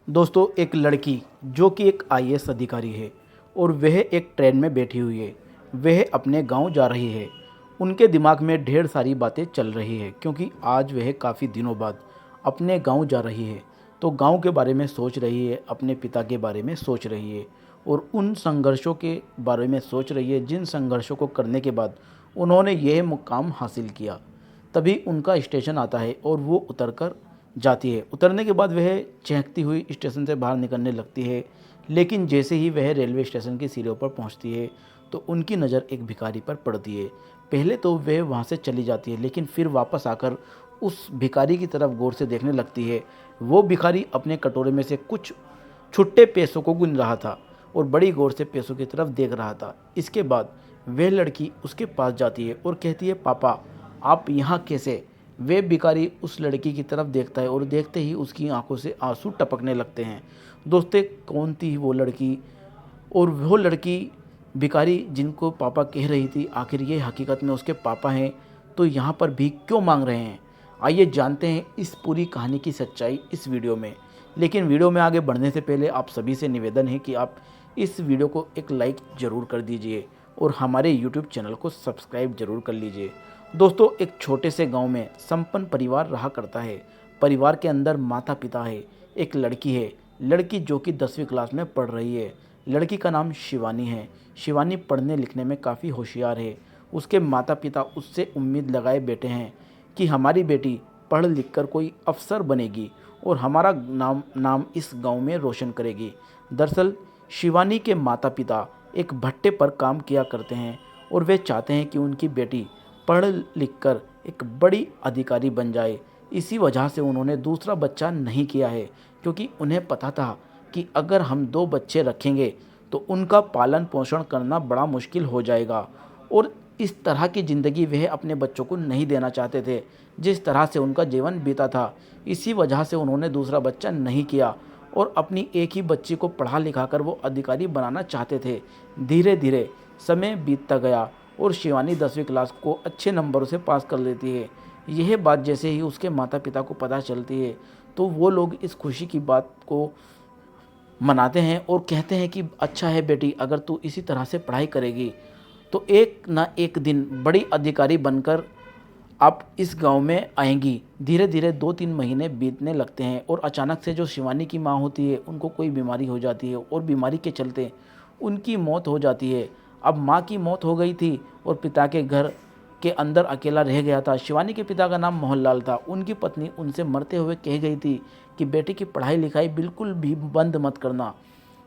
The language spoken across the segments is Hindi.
दोस्तों, एक लड़की जो कि एक आईएएस अधिकारी है और वह एक ट्रेन में बैठी हुई है। वह अपने गांव जा रही है। उनके दिमाग में ढेर सारी बातें चल रही है क्योंकि आज वह काफ़ी दिनों बाद अपने गांव जा रही है। तो गांव के बारे में सोच रही है, अपने पिता के बारे में सोच रही है और उन संघर्षों के बारे में सोच रही है जिन संघर्षों को करने के बाद उन्होंने यह मुकाम हासिल किया। तभी उनका स्टेशन आता है और वो उतरकर जाती है। उतरने के बाद वह चहकती हुई स्टेशन से बाहर निकलने लगती है, लेकिन जैसे ही वह रेलवे स्टेशन की सीढ़ियों पर पहुंचती है तो उनकी नज़र एक भिखारी पर पड़ती है। पहले तो वह वहां से चली जाती है, लेकिन फिर वापस आकर उस भिखारी की तरफ गौर से देखने लगती है। वो भिखारी अपने कटोरे में से कुछ छुट्टे पैसों को गिन रहा था और बड़ी गौर से पैसों की तरफ देख रहा था। इसके बाद वह लड़की उसके पास जाती है और कहती है, पापा आप यहाँ कैसे? वे भिखारी उस लड़की की तरफ देखता है और देखते ही उसकी आंखों से आंसू टपकने लगते हैं। दोस्तों, कौन थी वो लड़की? और वो लड़की भिखारी जिनको पापा कह रही थी, आखिर ये हकीकत में उसके पापा हैं तो यहाँ पर भीख क्यों मांग रहे हैं? आइए जानते हैं इस पूरी कहानी की सच्चाई इस वीडियो में। लेकिन वीडियो में आगे बढ़ने से पहले आप सभी से निवेदन है कि आप इस वीडियो को एक लाइक ज़रूर कर दीजिए और हमारे यूट्यूब चैनल को सब्सक्राइब ज़रूर कर लीजिए। दोस्तों, एक छोटे से गांव में संपन्न परिवार रहा करता है। परिवार के अंदर माता पिता है, एक लड़की है, लड़की जो कि 10वीं क्लास में पढ़ रही है। लड़की का नाम शिवानी है। शिवानी पढ़ने लिखने में काफ़ी होशियार है। उसके माता पिता उससे उम्मीद लगाए बैठे हैं कि हमारी बेटी पढ़ लिख कर कोई अफसर बनेगी और हमारा नाम इस गांव में रोशन करेगी। दरअसल शिवानी के माता पिता एक भट्टे पर काम किया करते हैं और वे चाहते हैं कि उनकी बेटी पढ़ लिख कर एक बड़ी अधिकारी बन जाए। इसी वजह से उन्होंने दूसरा बच्चा नहीं किया है, क्योंकि उन्हें पता था कि अगर हम 2 बच्चे रखेंगे तो उनका पालन पोषण करना बड़ा मुश्किल हो जाएगा और इस तरह की ज़िंदगी वह अपने बच्चों को नहीं देना चाहते थे जिस तरह से उनका जीवन बीता था। इसी वजह से उन्होंने दूसरा बच्चा नहीं किया और अपनी एक ही बच्ची को पढ़ा लिखा कर वो अधिकारी बनाना चाहते थे। धीरे धीरे समय बीतता गया और शिवानी 10वीं क्लास को अच्छे नंबरों से पास कर लेती है। यह बात जैसे ही उसके माता पिता को पता चलती है तो वो लोग इस खुशी की बात को मनाते हैं और कहते हैं कि अच्छा है बेटी, अगर तू इसी तरह से पढ़ाई करेगी तो एक ना एक दिन बड़ी अधिकारी बनकर आप इस गांव में आएंगी। धीरे धीरे 2-3 महीने बीतने लगते हैं और अचानक से जो शिवानी की माँ होती है उनको कोई बीमारी हो जाती है और बीमारी के चलते उनकी मौत हो जाती है। अब माँ की मौत हो गई थी और पिता के घर के अंदर अकेला रह गया था। शिवानी के पिता का नाम मोहनलाल था। उनकी पत्नी उनसे मरते हुए कह गई थी कि बेटी की पढ़ाई लिखाई बिल्कुल भी बंद मत करना,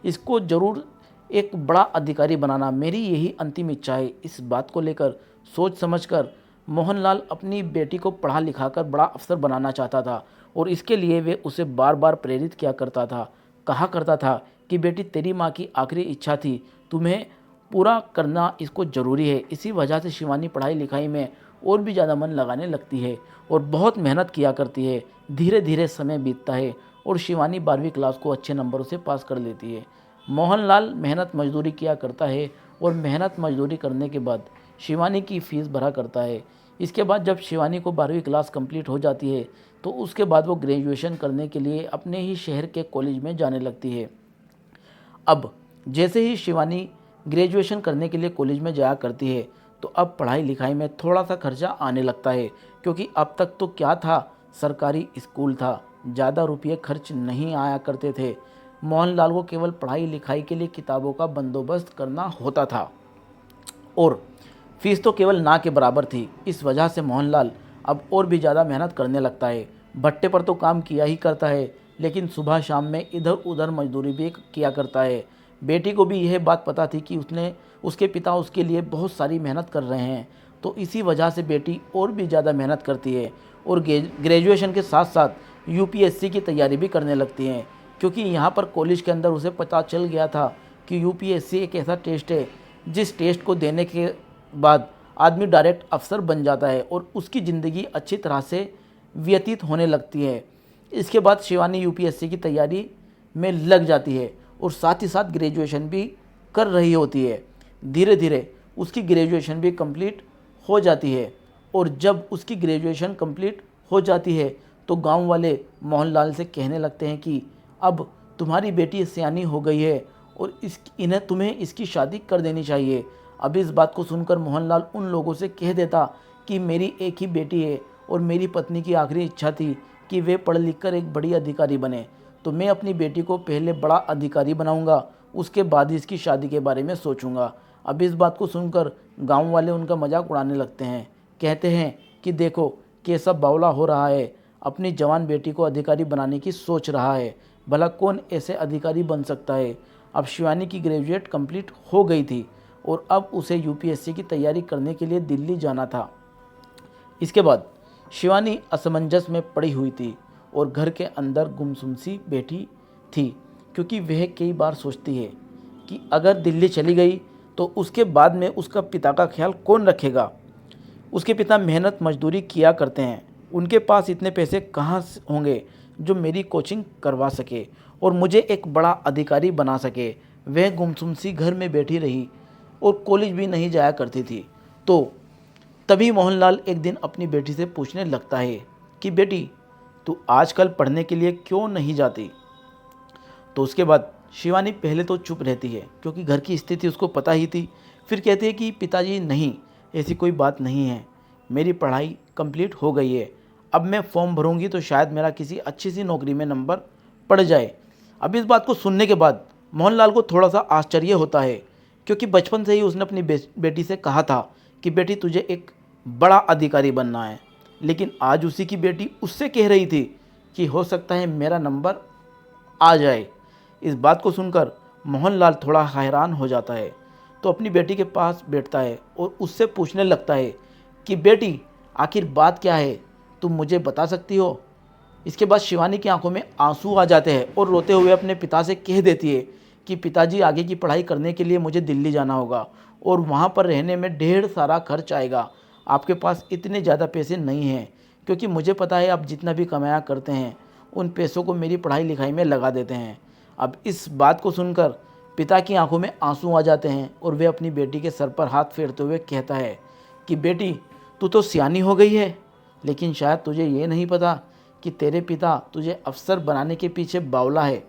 इसको ज़रूर एक बड़ा अधिकारी बनाना, मेरी यही अंतिम इच्छा है। इस बात को लेकर सोच समझकर मोहनलाल अपनी बेटी को पढ़ा लिखा कर बड़ा अफसर बनाना चाहता था और इसके लिए वे उसे बार बार प्रेरित किया करता था। कहा करता था कि बेटी, तेरी माँ की आखिरी इच्छा थी, तुम्हें पूरा करना इसको ज़रूरी है। इसी वजह से शिवानी पढ़ाई लिखाई में और भी ज़्यादा मन लगाने लगती है और बहुत मेहनत किया करती है। धीरे धीरे समय बीतता है और शिवानी 12वीं क्लास को अच्छे नंबरों से पास कर लेती है। मोहनलाल मेहनत मजदूरी किया करता है और मेहनत मजदूरी करने के बाद शिवानी की फ़ीस भरा करता है। इसके बाद जब शिवानी को 12वीं क्लास कंप्लीट हो जाती है तो उसके बाद वो ग्रेजुएशन करने के लिए अपने ही शहर के कॉलेज में जाने लगती है। अब जैसे ही शिवानी ग्रेजुएशन करने के लिए कॉलेज में जाया करती है तो अब पढ़ाई लिखाई में थोड़ा सा खर्चा आने लगता है, क्योंकि अब तक तो क्या था, सरकारी स्कूल था, ज़्यादा रुपये खर्च नहीं आया करते थे। मोहनलाल को केवल पढ़ाई लिखाई के लिए किताबों का बंदोबस्त करना होता था और फीस तो केवल ना के बराबर थी। इस वजह से मोहनलाल अब और भी ज़्यादा मेहनत करने लगता है। भट्टे पर तो काम किया ही करता है, लेकिन सुबह शाम में इधर उधर मजदूरी भी किया करता है। बेटी को भी यह बात पता थी कि उसके पिता उसके लिए बहुत सारी मेहनत कर रहे हैं, तो इसी वजह से बेटी और भी ज़्यादा मेहनत करती है और ग्रेजुएशन के साथ साथ यूपीएससी की तैयारी भी करने लगती हैं, क्योंकि यहाँ पर कॉलेज के अंदर उसे पता चल गया था कि यूपीएससी एक ऐसा टेस्ट है जिस टेस्ट को देने के बाद आदमी डायरेक्ट अफसर बन जाता है और उसकी ज़िंदगी अच्छी तरह से व्यतीत होने लगती है। इसके बाद शिवानी यूपीएससी की तैयारी में लग जाती है और साथ ही साथ ग्रेजुएशन भी कर रही होती है। धीरे धीरे उसकी ग्रेजुएशन भी कंप्लीट हो जाती है और जब उसकी ग्रेजुएशन कंप्लीट हो जाती है तो गांव वाले मोहनलाल से कहने लगते हैं कि अब तुम्हारी बेटी सयानी हो गई है और इन्हें तुम्हें इसकी शादी कर देनी चाहिए। अब इस बात को सुनकर मोहनलाल उन लोगों से कह देता कि मेरी एक ही बेटी है और मेरी पत्नी की आखिरी इच्छा थी कि वे पढ़ लिख कर एक बड़ी अधिकारी बने, तो मैं अपनी बेटी को पहले बड़ा अधिकारी बनाऊंगा, उसके बाद ही इसकी शादी के बारे में सोचूंगा। अब इस बात को सुनकर गांव वाले उनका मजाक उड़ाने लगते हैं। कहते हैं कि देखो कैसा बावला हो रहा है, अपनी जवान बेटी को अधिकारी बनाने की सोच रहा है, भला कौन ऐसे अधिकारी बन सकता है। अब शिवानी की ग्रेजुएट कंप्लीट हो गई थी और अब उसे यूपीएससी की तैयारी करने के लिए दिल्ली जाना था। इसके बाद शिवानी असमंजस में पड़ी हुई थी और घर के अंदर गुमसुम सी बैठी थी, क्योंकि वह कई बार सोचती है कि अगर दिल्ली चली गई तो उसके बाद में उसका पिता का ख्याल कौन रखेगा। उसके पिता मेहनत मजदूरी किया करते हैं, उनके पास इतने पैसे कहाँ से होंगे जो मेरी कोचिंग करवा सके और मुझे एक बड़ा अधिकारी बना सके। वह गुमसुम सी घर में बैठी रही और कॉलेज भी नहीं जाया करती थी। तो तभी मोहनलाल एक दिन अपनी बेटी से पूछने लगता है कि बेटी, तू आजकल पढ़ने के लिए क्यों नहीं जाती। तो उसके बाद शिवानी पहले तो चुप रहती है, क्योंकि घर की स्थिति उसको पता ही थी। फिर कहती है कि पिताजी नहीं, ऐसी कोई बात नहीं है, मेरी पढ़ाई कंप्लीट हो गई है, अब मैं फॉर्म भरूंगी तो शायद मेरा किसी अच्छी सी नौकरी में नंबर पड़ जाए। अब इस बात को सुनने के बाद मोहनलाल को थोड़ा सा आश्चर्य होता है, क्योंकि बचपन से ही उसने अपनी बेटी से कहा था कि बेटी तुझे एक बड़ा अधिकारी बनना है, लेकिन आज उसी की बेटी उससे कह रही थी कि हो सकता है मेरा नंबर आ जाए। इस बात को सुनकर मोहनलाल थोड़ा हैरान हो जाता है, तो अपनी बेटी के पास बैठता है और उससे पूछने लगता है कि बेटी आखिर बात क्या है, तुम मुझे बता सकती हो। इसके बाद शिवानी की आंखों में आंसू आ जाते हैं और रोते हुए अपने पिता से कह देती है कि पिताजी आगे की पढ़ाई करने के लिए मुझे दिल्ली जाना होगा और वहाँ पर रहने में ढेर सारा खर्च आएगा, आपके पास इतने ज़्यादा पैसे नहीं हैं, क्योंकि मुझे पता है आप जितना भी कमाया करते हैं उन पैसों को मेरी पढ़ाई लिखाई में लगा देते हैं। अब इस बात को सुनकर पिता की आंखों में आंसू आ जाते हैं और वे अपनी बेटी के सर पर हाथ फेरते हुए कहता है कि बेटी तू तो सियानी हो गई है, लेकिन शायद तुझे ये नहीं पता कि तेरे पिता तुझे अफसर बनाने के पीछे बावला है।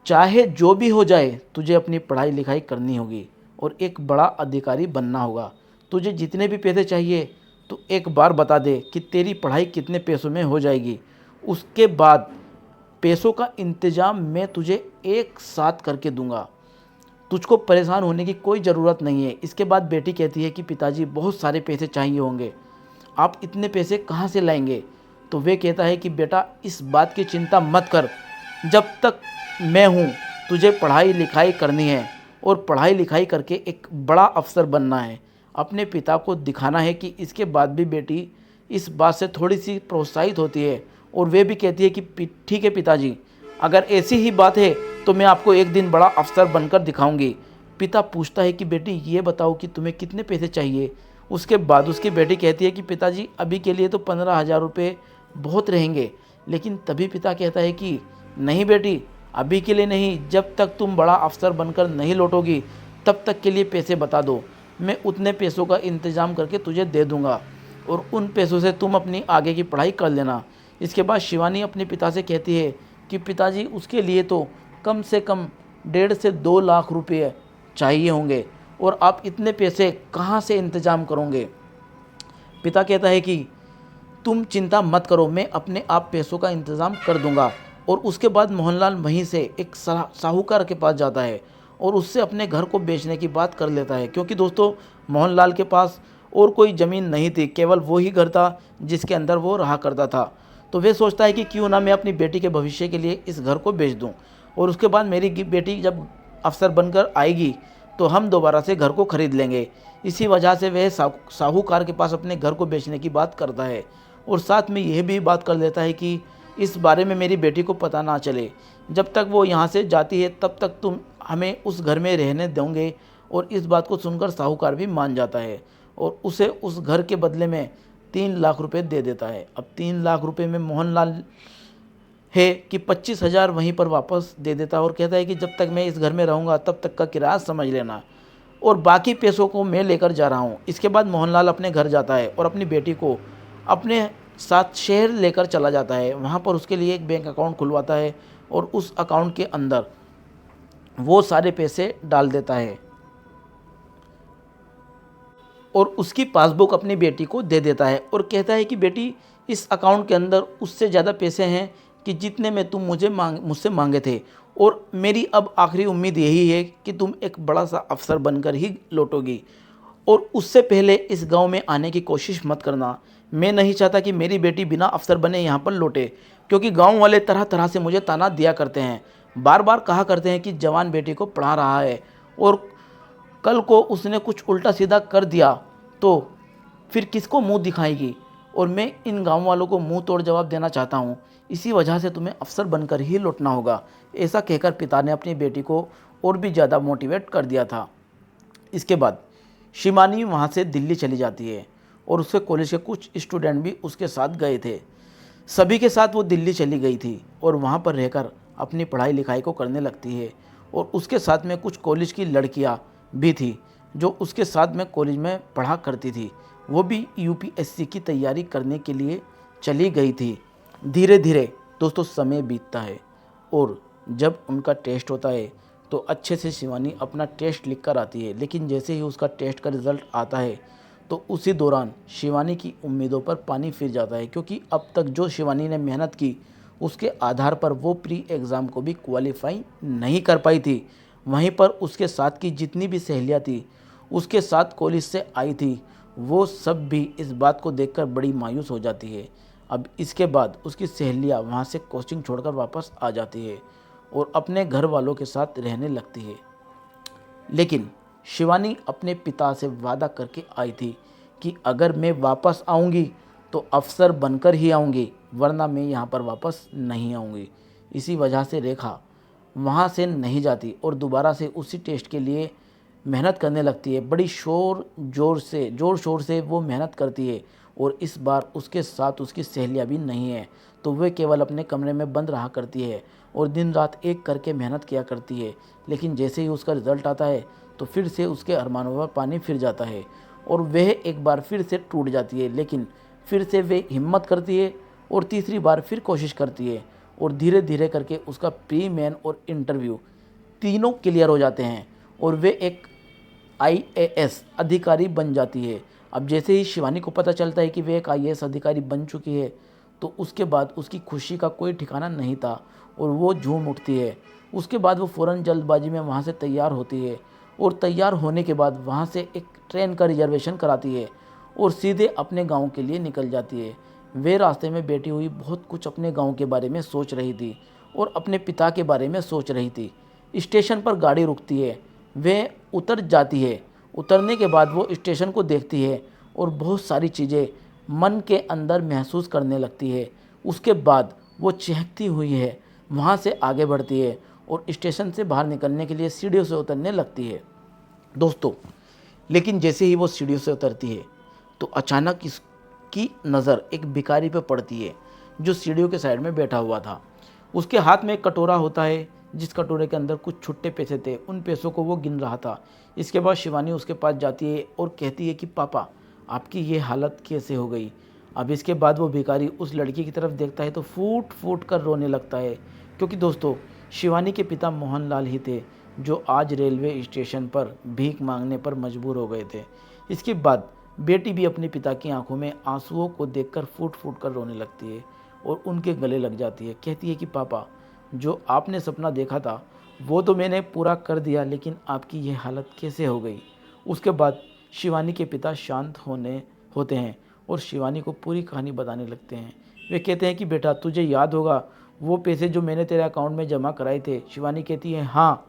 चाहे जो भी हो जाए तुझे अपनी पढ़ाई लिखाई करनी होगी और एक बड़ा अधिकारी बनना होगा। तुझे जितने भी पैसे चाहिए तो एक बार बता दे कि तेरी पढ़ाई कितने पैसों में हो जाएगी, उसके बाद पैसों का इंतज़ाम मैं तुझे एक साथ करके दूंगा, तुझको परेशान होने की कोई ज़रूरत नहीं है। इसके बाद बेटी कहती है कि पिताजी बहुत सारे पैसे चाहिए होंगे, आप इतने पैसे कहाँ से लाएंगे। तो वे कहता है कि बेटा इस बात की चिंता मत कर, जब तक मैं हूँ तुझे पढ़ाई लिखाई करनी है और पढ़ाई लिखाई करके एक बड़ा अफसर बनना है। अपने पिता को दिखाना है कि इसके बाद भी बेटी इस बात से थोड़ी सी प्रोत्साहित होती है और वे भी कहती है कि ठीक है पिताजी, अगर ऐसी ही बात है तो मैं आपको एक दिन बड़ा अफसर बनकर दिखाऊंगी। पिता पूछता है कि बेटी ये बताओ कि तुम्हें कितने पैसे चाहिए। उसके बाद उसकी बेटी कहती है कि पिताजी अभी के लिए तो 15,000 रुपये बहुत रहेंगे। लेकिन तभी पिता कहता है कि नहीं बेटी, अभी के लिए नहीं, जब तक तुम बड़ा अफसर बनकर नहीं लौटोगी तब तक के लिए पैसे बता दो, मैं उतने पैसों का इंतज़ाम करके तुझे दे दूंगा और उन पैसों से तुम अपनी आगे की पढ़ाई कर लेना। इसके बाद शिवानी अपने पिता से कहती है कि पिताजी उसके लिए तो कम से कम 1.5 से 2 लाख रुपये चाहिए होंगे और आप इतने पैसे कहाँ से इंतज़ाम करोगे। पिता कहता है कि तुम चिंता मत करो, मैं अपने आप पैसों का इंतज़ाम कर दूंगा। और उसके बाद मोहनलाल वहीं से एक साहूकार के पास जाता है और उससे अपने घर को बेचने की बात कर लेता है, क्योंकि दोस्तों मोहनलाल के पास और कोई ज़मीन नहीं थी, केवल वो ही घर था जिसके अंदर वो रहा करता था। तो वे सोचता है कि क्यों ना मैं अपनी बेटी के भविष्य के लिए इस घर को बेच दूं और उसके बाद मेरी बेटी जब अफसर बनकर आएगी तो हम दोबारा से घर को खरीद लेंगे। इसी वजह से वह साहूकार के पास अपने घर को बेचने की बात करता है और साथ में यह भी बात कर लेता है कि इस बारे में मेरी बेटी को पता ना चले, जब तक वो यहाँ से जाती है तब तक तुम हमें उस घर में रहने दोगे। और इस बात को सुनकर साहूकार भी मान जाता है और उसे उस घर के बदले में 3 लाख रुपए दे देता है। अब 3 लाख रुपए में मोहनलाल है कि 25,000 वहीं पर वापस दे देता है और कहता है कि जब तक मैं इस घर में रहूँगा तब तक का किराया समझ लेना और बाकी पैसों को मैं लेकर जा रहा हूँ। इसके बाद मोहनलाल अपने घर जाता है और अपनी बेटी को अपने साथ शहर लेकर चला जाता है। वहाँ पर उसके लिए एक बैंक अकाउंट खुलवाता है और उस अकाउंट के अंदर वो सारे पैसे डाल देता है और उसकी पासबुक अपनी बेटी को दे देता है और कहता है कि बेटी, इस अकाउंट के अंदर उससे ज़्यादा पैसे हैं कि जितने में तुम मुझसे मांगे थे, और मेरी अब आखिरी उम्मीद यही है कि तुम एक बड़ा सा अफसर बनकर ही लौटोगी, और उससे पहले इस गांव में आने की कोशिश मत करना। मैं नहीं चाहता कि मेरी बेटी बिना अफसर बने यहाँ पर लौटे, क्योंकि गांव वाले तरह तरह से मुझे ताना दिया करते हैं, बार बार कहा करते हैं कि जवान बेटी को पढ़ा रहा है, और कल को उसने कुछ उल्टा सीधा कर दिया तो फिर किसको मुंह दिखाएगी। और मैं इन गांव वालों को मुंह तोड़ जवाब देना चाहता हूं, इसी वजह से तुम्हें अफसर बनकर ही लौटना होगा। ऐसा कहकर पिता ने अपनी बेटी को और भी ज़्यादा मोटिवेट कर दिया था। इसके बाद शिवानी वहाँ से दिल्ली चली जाती है और उसके कॉलेज के कुछ स्टूडेंट भी उसके साथ गए थे। सभी के साथ वो दिल्ली चली गई थी और वहाँ पर रहकर अपनी पढ़ाई लिखाई को करने लगती है। और उसके साथ में कुछ कॉलेज की लड़कियाँ भी थी जो उसके साथ में कॉलेज में पढ़ा करती थी, वो भी यूपीएससी की तैयारी करने के लिए चली गई थी। धीरे धीरे दोस्तों समय बीतता है और जब उनका टेस्ट होता है तो अच्छे से शिवानी अपना टेस्ट लिख कर आती है, लेकिन जैसे ही उसका टेस्ट का रिज़ल्ट आता है तो उसी दौरान शिवानी की उम्मीदों पर पानी फिर जाता है, क्योंकि अब तक जो शिवानी ने मेहनत की उसके आधार पर वो प्री एग्ज़ाम को भी क्वालिफाई नहीं कर पाई थी। वहीं पर उसके साथ की जितनी भी सहेलियाँ थी, उसके साथ कॉलेज से आई थी, वो सब भी इस बात को देखकर बड़ी मायूस हो जाती है। अब इसके बाद उसकी सहेलियाँ वहाँ से कोचिंग छोड़कर वापस आ जाती है और अपने घर वालों के साथ रहने लगती है। लेकिन शिवानी अपने पिता से वादा करके आई थी कि अगर मैं वापस आऊँगी तो अफसर बनकर ही आऊँगी, वरना मैं यहाँ पर वापस नहीं आऊँगी। इसी वजह से रेखा वहाँ से नहीं जाती और दोबारा से उसी टेस्ट के लिए मेहनत करने लगती है। बड़ी जोर शोर से वो मेहनत करती है और इस बार उसके साथ उसकी सहेलियाँ भी नहीं है, तो वह केवल अपने कमरे में बंद रहा करती है और दिन रात एक करके मेहनत किया करती है। लेकिन जैसे ही उसका रिज़ल्ट आता है तो फिर से उसके अरमानों पर पानी फिर जाता है और वह एक बार फिर से टूट जाती है। लेकिन फिर से वे हिम्मत करती है और तीसरी बार फिर कोशिश करती है और धीरे धीरे करके उसका प्री मेन और इंटरव्यू तीनों क्लियर हो जाते हैं और वे एक आईएएस अधिकारी बन जाती है। अब जैसे ही शिवानी को पता चलता है कि वे एक आईएएस अधिकारी बन चुकी है तो उसके बाद उसकी खुशी का कोई ठिकाना नहीं था और वो झूम उठती है। उसके बाद वो फ़ौरन जल्दबाजी में वहाँ से तैयार होती है और तैयार होने के बाद वहाँ से एक ट्रेन का रिजर्वेशन कराती है और सीधे अपने गांव के लिए निकल जाती है। वे रास्ते में बैठी हुई बहुत कुछ अपने गांव के बारे में सोच रही थी और अपने पिता के बारे में सोच रही थी। स्टेशन पर गाड़ी रुकती है, वे उतर जाती है। उतरने के बाद वो स्टेशन को देखती है और बहुत सारी चीज़ें मन के अंदर महसूस करने लगती है। उसके बाद वो चहकती हुई है वहाँ से आगे बढ़ती है और स्टेशन से बाहर निकलने के लिए सीढ़ियों से उतरने लगती है दोस्तों। लेकिन जैसे ही वो सीढ़ियों से उतरती है तो अचानक इसकी नज़र एक भिखारी पे पड़ती है जो सीढ़ियों के साइड में बैठा हुआ था। उसके हाथ में एक कटोरा होता है जिस कटोरे के अंदर कुछ छुट्टे पैसे थे, उन पैसों को वो गिन रहा था। इसके बाद शिवानी उसके पास जाती है और कहती है कि पापा, आपकी ये हालत कैसे हो गई। अब इसके बाद वो भिखारी उस लड़की की तरफ देखता है तो फूट फूट कर रोने लगता है, क्योंकि दोस्तों शिवानी के पिता मोहनलाल ही थे जो आज रेलवे स्टेशन पर भीख मांगने पर मजबूर हो गए थे। इसके बाद बेटी भी अपने पिता की आंखों में आंसुओं को देखकर फूट फूट कर रोने लगती है और उनके गले लग जाती है। कहती है कि पापा, जो आपने सपना देखा था वो तो मैंने पूरा कर दिया, लेकिन आपकी ये हालत कैसे हो गई। उसके बाद शिवानी के पिता शांत होते हैं और शिवानी को पूरी कहानी बताने लगते हैं। वे कहते हैं कि बेटा, तुझे याद होगा वो पैसे जो मैंने तेरे अकाउंट में जमा कराए थे। शिवानी कहती है, हाँ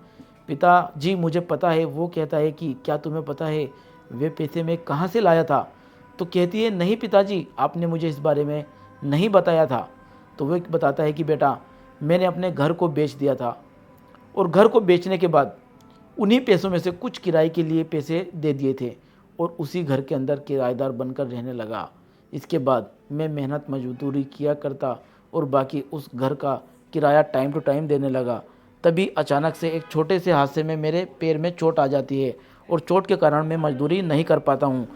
पिताजी, मुझे पता है। वो कहता है कि क्या तुम्हें पता है वे पैसे मैं कहाँ से लाया था। तो कहती है, नहीं पिताजी, आपने मुझे इस बारे में नहीं बताया था। तो वह बताता है कि बेटा, मैंने अपने घर को बेच दिया था और घर को बेचने के बाद उन्हीं पैसों में से कुछ किराए के लिए पैसे दे दिए थे और उसी घर के अंदर किराएदार बनकर रहने लगा। इसके बाद मैं मेहनत मजदूरी किया करता और बाकी उस घर का किराया टाइम टू टाइम देने लगा। तभी अचानक से एक छोटे से हादसे में मेरे पैर में चोट आ जाती है और चोट के कारण मैं मजदूरी नहीं कर पाता हूँ।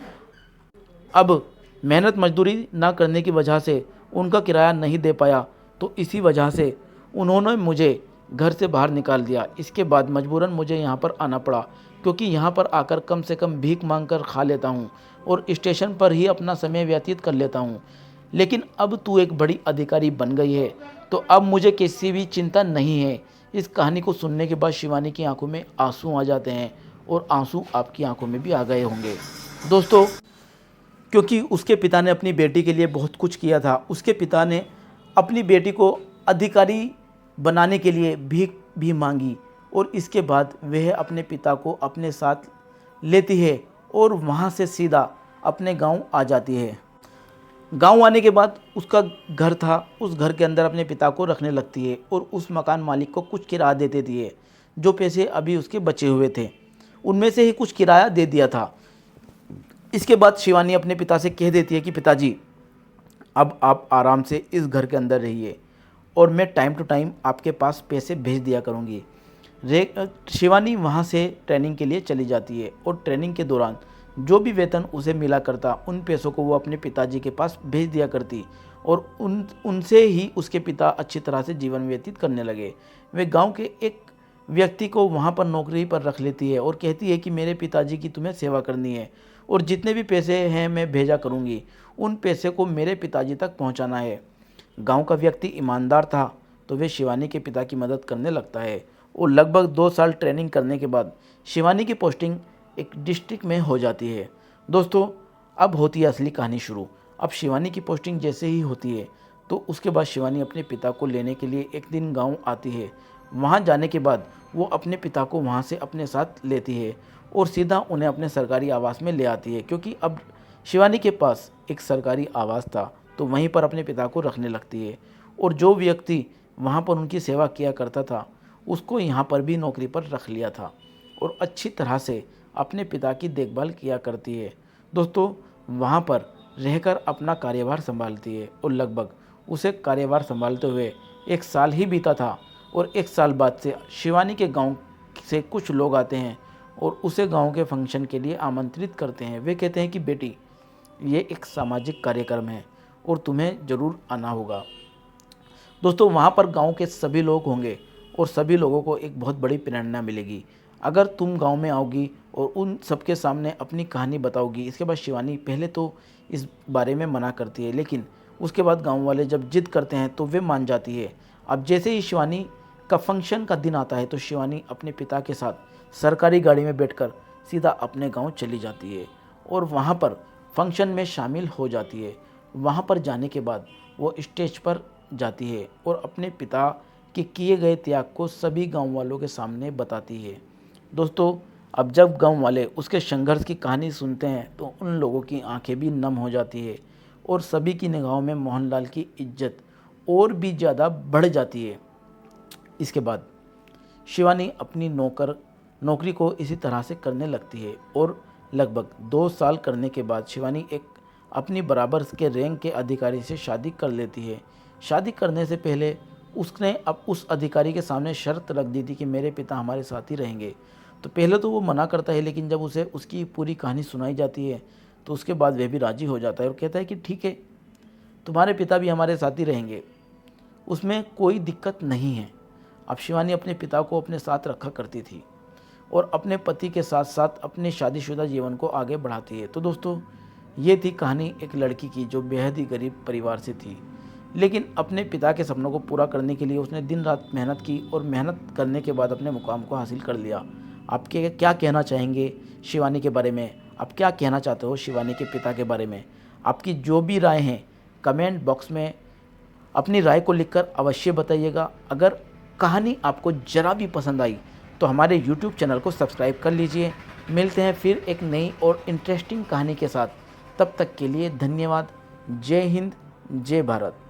अब मेहनत मजदूरी ना करने की वजह से उनका किराया नहीं दे पाया, तो इसी वजह से उन्होंने मुझे घर से बाहर निकाल दिया। इसके बाद मजबूरन मुझे यहाँ पर आना पड़ा, क्योंकि यहाँ पर आकर कम से कम भीख मांग कर खा लेता हूँ और स्टेशन पर ही अपना समय व्यतीत कर लेता हूँ। लेकिन अब तू एक बड़ी अधिकारी बन गई है, तो अब मुझे किसी भी चिंता नहीं है। इस कहानी को सुनने के बाद शिवानी की आंखों में आंसू आ जाते हैं और आंसू आपकी आंखों में भी आ गए होंगे दोस्तों, क्योंकि उसके पिता ने अपनी बेटी के लिए बहुत कुछ किया था। उसके पिता ने अपनी बेटी को अधिकारी बनाने के लिए भीख भी मांगी और इसके बाद वह अपने पिता को अपने साथ लेती है और वहाँ से सीधा अपने गांव आ जाती है। गांव आने के बाद उसका घर था, उस घर के अंदर अपने पिता को रखने लगती है और उस मकान मालिक को कुछ किराया दे देती है। जो पैसे अभी उसके बचे हुए थे उनमें से ही कुछ किराया दे दिया था। इसके बाद शिवानी अपने पिता से कह देती है कि पिताजी, अब आप आराम से इस घर के अंदर रहिए और मैं टाइम टू टाइम आपके पास पैसे भेज दिया करूँगी। शिवानी वहाँ से ट्रेनिंग के लिए चली जाती है और ट्रेनिंग के दौरान जो भी वेतन उसे मिला करता उन पैसों को वो अपने पिताजी के पास भेज दिया करती और उनसे ही उसके पिता अच्छी तरह से जीवन व्यतीत करने लगे। वे गांव के एक व्यक्ति को वहाँ पर नौकरी पर रख लेती है और कहती है कि मेरे पिताजी की तुम्हें सेवा करनी है और जितने भी पैसे हैं मैं भेजा करूँगी, उन पैसे को मेरे पिताजी तक पहुँचाना है। गाँव का व्यक्ति ईमानदार था तो वे शिवानी के पिता की मदद करने लगता है और लगभग 2 साल ट्रेनिंग करने के बाद शिवानी की पोस्टिंग एक डिस्ट्रिक्ट में हो जाती है। दोस्तों, अब होती है असली कहानी शुरू। अब शिवानी की पोस्टिंग जैसे ही होती है तो उसके बाद शिवानी अपने पिता को लेने के लिए एक दिन गांव आती है। वहां जाने के बाद वो अपने पिता को वहां से अपने साथ लेती है और सीधा उन्हें अपने सरकारी आवास में ले आती है, क्योंकि अब शिवानी के पास एक सरकारी आवास था तो वहीं पर अपने पिता को रखने लगती है। और जो व्यक्ति वहाँ पर उनकी सेवा किया करता था उसको यहाँ पर भी नौकरी पर रख लिया था और अच्छी तरह से अपने पिता की देखभाल किया करती है। दोस्तों, वहाँ पर रहकर अपना कार्यभार संभालती है और लगभग उसे कार्यभार संभालते हुए 1 साल ही बीता था और 1 साल बाद से शिवानी के गांव से कुछ लोग आते हैं और उसे गांव के फंक्शन के लिए आमंत्रित करते हैं। वे कहते हैं कि बेटी, ये एक सामाजिक कार्यक्रम है और तुम्हें ज़रूर आना होगा। दोस्तों, वहाँ पर गांव के सभी लोग होंगे और सभी लोगों को एक बहुत बड़ी प्रेरणा मिलेगी अगर तुम गांव में आओगी और उन सबके सामने अपनी कहानी बताओगी। इसके बाद शिवानी पहले तो इस बारे में मना करती है, लेकिन उसके बाद गांव वाले जब जिद करते हैं तो वे मान जाती है। अब जैसे ही शिवानी का फंक्शन का दिन आता है तो शिवानी अपने पिता के साथ सरकारी गाड़ी में बैठकर सीधा अपने गांव चली जाती है और वहां पर फंक्शन में शामिल हो जाती है। वहां पर जाने के बाद वो स्टेज पर जाती है और अपने पिता के किए गए त्याग को सभी गांव वालों के सामने बताती है। दोस्तों, अब जब गांव वाले उसके संघर्ष की कहानी सुनते हैं तो उन लोगों की आंखें भी नम हो जाती है और सभी की निगाहों में मोहनलाल की इज्जत और भी ज़्यादा बढ़ जाती है। इसके बाद शिवानी अपनी नौकरी को इसी तरह से करने लगती है और लगभग 2 साल करने के बाद शिवानी एक अपनी बराबर के रैंक के अधिकारी से शादी कर लेती है। शादी करने से पहले उसने अब उस अधिकारी के सामने शर्त रख दी थी कि मेरे पिता हमारे साथ ही रहेंगे। तो पहले तो वो मना करता है, लेकिन जब उसे उसकी पूरी कहानी सुनाई जाती है तो उसके बाद वह भी राज़ी हो जाता है और कहता है कि ठीक है, तुम्हारे पिता भी हमारे साथ ही रहेंगे, उसमें कोई दिक्कत नहीं है। अब शिवानी अपने पिता को अपने साथ रखा करती थी और अपने पति के साथ साथ अपने शादीशुदा जीवन को आगे बढ़ाती है। तो दोस्तों, ये थी कहानी एक लड़की की जो बेहद ही गरीब परिवार से थी, लेकिन अपने पिता के सपनों को पूरा करने के लिए उसने दिन रात मेहनत की और मेहनत करने के बाद अपने मुकाम को हासिल कर लिया। आप क्या कहना चाहेंगे शिवानी के बारे में? आप क्या कहना चाहते हो शिवानी के पिता के बारे में? आपकी जो भी राय हैं कमेंट बॉक्स में अपनी राय को लिखकर अवश्य बताइएगा। अगर कहानी आपको ज़रा भी पसंद आई तो हमारे YouTube चैनल को सब्सक्राइब कर लीजिए। मिलते हैं फिर एक नई और इंटरेस्टिंग कहानी के साथ। तब तक के लिए धन्यवाद। जय हिंद, जय भारत।